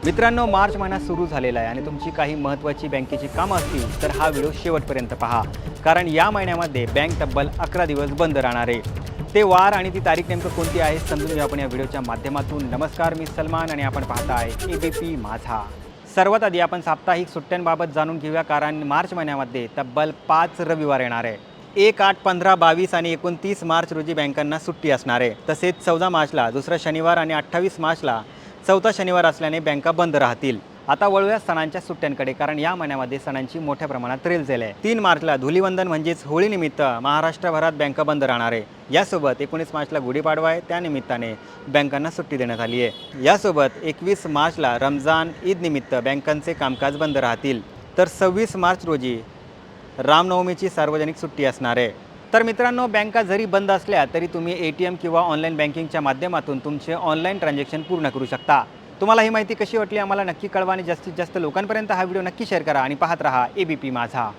मित्रांनो, मार्च महिना सुरू झालेला आहे आणि तुमची काही महत्त्वाची बँकेची कामं असतील तर हा व्हिडिओ शेवटपर्यंत पहा. कारण या महिन्यामध्ये बँक तब्बल 11 दिवस बंद राहणार आहे. ते वार आणि ती तारीख नेमकं कोणती आहे समजून घेऊ आपण या व्हिडिओच्या माध्यमातून. नमस्कार, मी सलमान आणि आपण पाहताय ABP माझा. सर्वात आधी आपण साप्ताहिक सुट्ट्यांबाबत जाणून घेऊया, कारण मार्च महिन्यामध्ये तब्बल 5 रविवार येणार आहे. 1, 8, 15, 22 आणि 29 मार्च रोजी बँकांना सुट्टी असणार आहे. तसेच 14 मार्चला दुसरा शनिवार आणि 28 मार्चला चौथा शनिवार असल्याने बँका बंद राहतील. आता वळूया सणांच्या सुट्ट्यांकडे, कारण या महिन्यामध्ये सणांची मोठ्या प्रमाणात रेलचेल आहे. 3 मार्चला धुलीवंदन म्हणजेच होळीनिमित्त महाराष्ट्रभरात बँका बंद राहणार आहे. यासोबत 19 मार्चला गुढीपाडवा आहे, त्यानिमित्ताने बँकांना सुट्टी देण्यात आली आहे. यासोबत 21 मार्चला रमजान ईदनिमित्त बँकांचे कामकाज बंद राहतील. तर 26 मार्च रोजी रामनवमीची सार्वजनिक सुट्टी असणार आहे. तर मित्रांनो, बँका जरी बंद असल्या तरी तुम्ही ATM किंवा ऑनलाईन बँकिंगच्या माध्यमातून तुमचे ऑनलाईन ट्रान्झॅक्शन पूर्ण करू शकता. तुम्हाला ही माहिती कशी वाटली आम्हाला नक्की कळवा आणि जास्तीत जास्त लोकांपर्यंत हा व्हिडिओ नक्की शेअर करा आणि पाहत रहा ABP माझा.